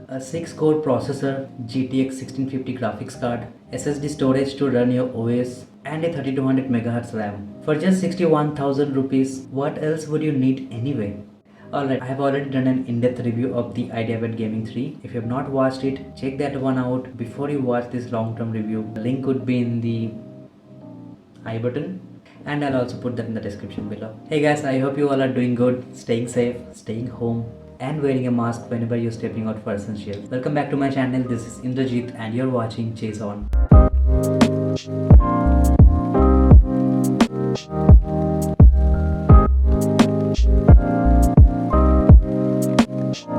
a 6-core processor, GTX 1650 graphics card, SSD storage to run your OS, and a 3200 MHz RAM. For just 61,000 rupees, what else would you need anyway? Alright, I have already done an in-depth review of the IdeaPad Gaming 3. If you have not watched it, check that one out before you watch this long-term review. The link could be in the I button, and I'll also put that in the description below. Hey guys, I hope you all are doing good, staying safe, staying home, and wearing a mask whenever you're stepping out for essential. Welcome back to my channel. This is Indrajit and you're watching Chase On.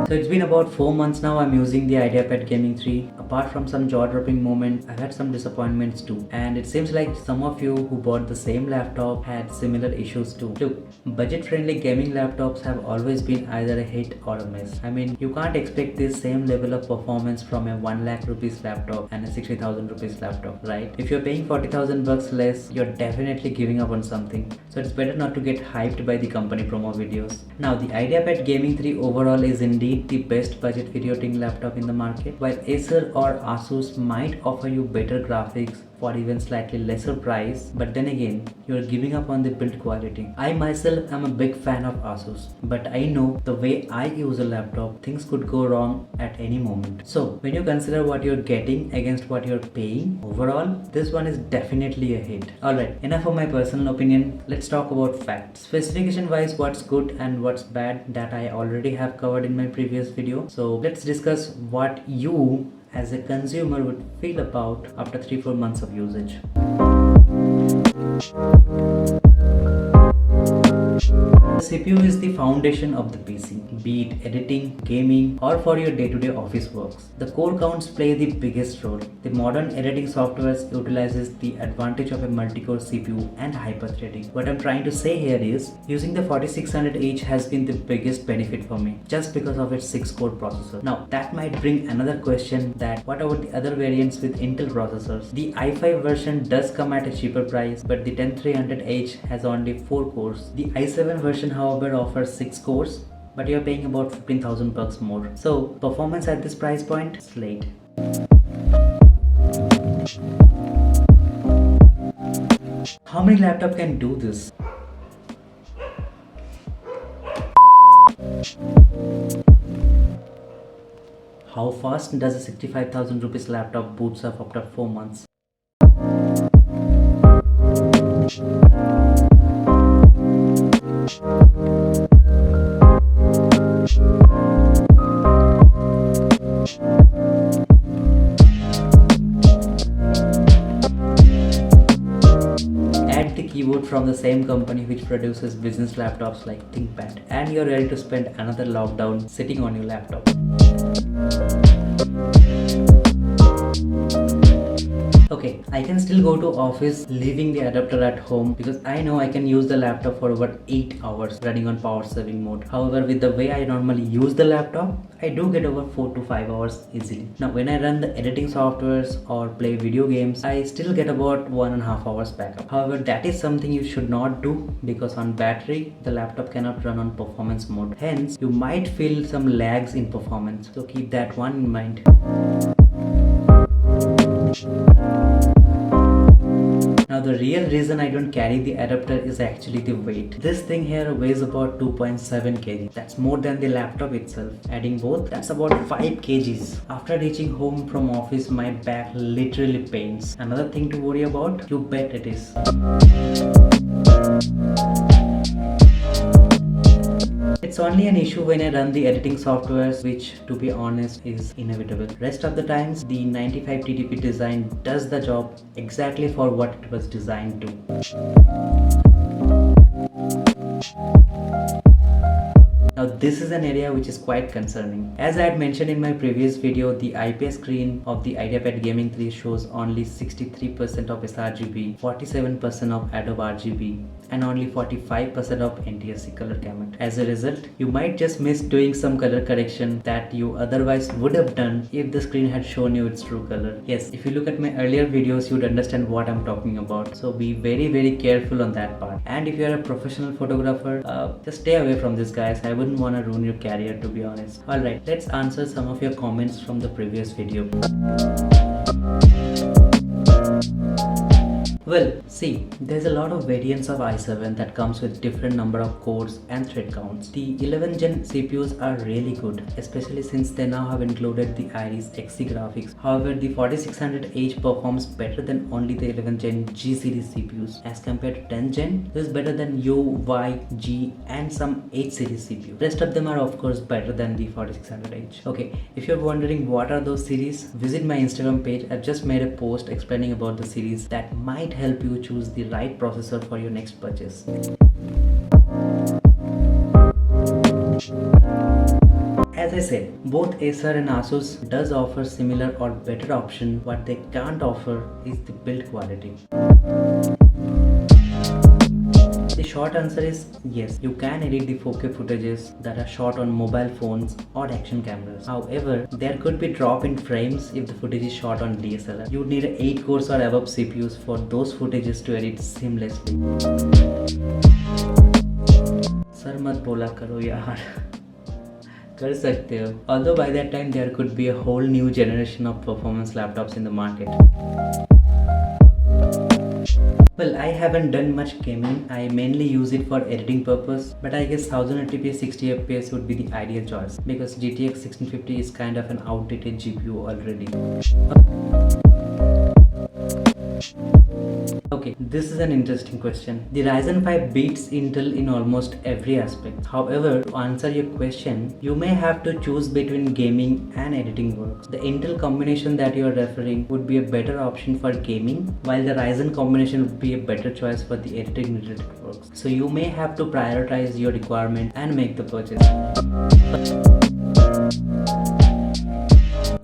So it's been about 4 months now I'm using the IdeaPad Gaming 3. Apart from some jaw-dropping moments, I've had some disappointments too. And it seems like some of you who bought the same laptop had similar issues too. Look, budget-friendly gaming laptops have always been either a hit or a miss. I mean, you can't expect this same level of performance from a 1 lakh rupees laptop and a 60,000 rupees laptop, right? If you're paying 40,000 bucks less, you're definitely giving up on something. So it's better not to get hyped by the company promo videos. Now, the IdeaPad Gaming 3 overall is indeed the best budget videoing laptop in the market. While Acer or Asus might offer you better graphics for even slightly lesser price, but then again, you're giving up on the build quality. I myself am a big fan of Asus, but I know the way I use a laptop, things could go wrong at any moment. So when you consider what you're getting against what you're paying, overall, this one is definitely a hit. Alright, enough of my personal opinion. Let's talk about facts. Specification wise, what's good and what's bad, that I already have covered in my previous video. So let's discuss what you as a consumer would feel about after 3-4 months of usage. The CPU is the foundation of the PC, be it editing, gaming, or for your day-to-day office works. The core counts play the biggest role. The modern editing software utilizes the advantage of a multi-core CPU and hyper-threading. What I'm trying to say here is, using the 4600H has been the biggest benefit for me, just because of its 6-core processor. Now, that might bring another question, that what about the other variants with Intel processors? The i5 version does come at a cheaper price, but the 10300H has only 4 cores. The i7 version however offers 6 cores, but you're paying about 15,000 bucks more. So performance at this price point, slate. How many laptop can do this? How fast does a 65,000 rupees laptop boots up after 4 months? Keyboard from the same company which produces business laptops like ThinkPad, and you're ready to spend another lockdown sitting on your laptop. Okay, I can still go to office leaving the adapter at home because I know I can use the laptop for over 8 hours running on power saving mode. However, with the way I normally use the laptop, I do get over 4 to 5 hours easily. Now, when I run the editing softwares or play video games, I still get about 1.5 hours backup. However, that is something you should not do because on battery, the laptop cannot run on performance mode. Hence, you might feel some lags in performance. So keep that one in mind. Now the real reason I don't carry the adapter is actually the weight. This thing here weighs about 2.7 kg. That's more than the laptop itself. Adding both, that's about 5 kgs. After reaching home from office, my back literally pains. Another thing to worry about? You bet it is. It's only an issue when I run the editing softwares, which to be honest is inevitable. Rest of the times, the 95TDP design does the job exactly for what it was designed to. Now this is an area which is quite concerning. As I had mentioned in my previous video, the IPS screen of the IdeaPad Gaming 3 shows only 63% of sRGB, 47% of Adobe RGB, and only 45% of NTSC color gamut. As a result, you might just miss doing some color correction that you otherwise would have done if the screen had shown you its true color. Yes, if you look at my earlier videos, you'd understand what I'm talking about. So be very careful on that part. And if you are a professional photographer, just stay away from this, guys. I wouldn't want to ruin your career, to be honest. Alright, let's answer some of your comments from the previous video. Well, see, there's a lot of variants of i7 that comes with different number of cores and thread counts. The 11th gen CPUs are really good, especially since they now have included the Iris Xe graphics. However, the 4600H performs better than only the 11th gen G series CPUs. As compared to 10th gen, this is better than U, Y, G and some H series CPU. Rest of them are of course better than the 4600H. Okay, if you're wondering what are those series, visit my Instagram page. I've just made a post explaining about the series that might help you choose the right processor for your next purchase. As I said, both Acer and Asus does offer similar or better option. What they can't offer is the build quality. The short answer is yes, you can edit the 4K footages that are shot on mobile phones or action cameras. However, there could be drop in frames if the footage is shot on DSLR. You would need 8 cores or above CPUs for those footages to edit seamlessly. Sir mat bola karo yaar. कर सकते हो. Although by that time there could be a whole new generation of performance laptops in the market. Well, I haven't done much gaming. I mainly use it for editing purpose, but I guess 1080p 60 fps would be the ideal choice because GTX 1650 is kind of an outdated GPU already. Okay, this is an interesting question. The Ryzen 5 beats Intel in almost every aspect. However, to answer your question, you may have to choose between gaming and editing work. The Intel combination that you are referring would be a better option for gaming, while the Ryzen combination would be a better choice for the editing related works. So you may have to prioritize your requirement and make the purchase.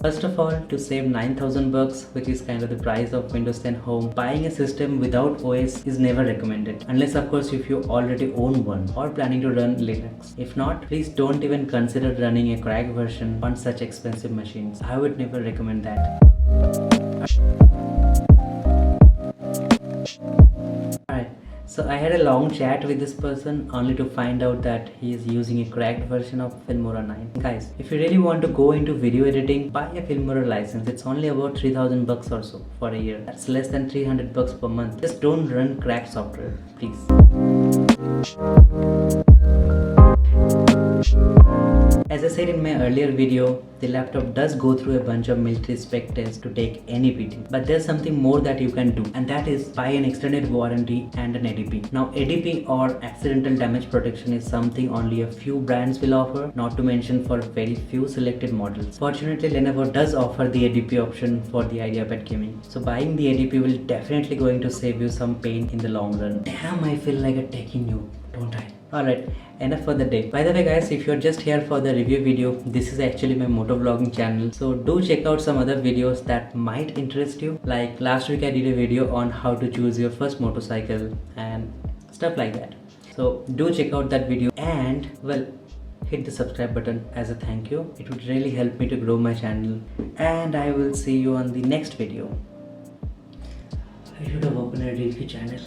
First of all, to save 9,000 bucks, which is kind of the price of Windows 10 Home, buying a system without OS is never recommended. Unless of course if you already own one or planning to run Linux. If not, please don't even consider running a cracked version on such expensive machines. I would never recommend that. Alright. So I had a long chat with this person only to find out that he is using a cracked version of Filmora 9. Guys, if you really want to go into video editing, buy a Filmora license. It's only about 3,000 bucks or so for a year. That's less than 300 bucks per month. Just don't run cracked software, please. As I said in my earlier video, the laptop does go through a bunch of military spec tests to take any PT. But there's something more that you can do, and that is buy an extended warranty and an ADP. Now ADP or accidental damage protection is something only a few brands will offer, not to mention for very few selected models. Fortunately, Lenovo does offer the ADP option for the IdeaPad gaming. So buying the ADP will definitely going to save you some pain in the long run. Damn, I feel like a techie noob, don't I? Alright, enough for the day. By the way guys, if you're just here for the review video, this is actually my motovlogging channel. So do check out some other videos that might interest you. Like last week I did a video on how to choose your first motorcycle and stuff like that. So do check out that video and well, hit the subscribe button as a thank you. It would really help me to grow my channel, and I will see you on the next video. I should have opened a review channel.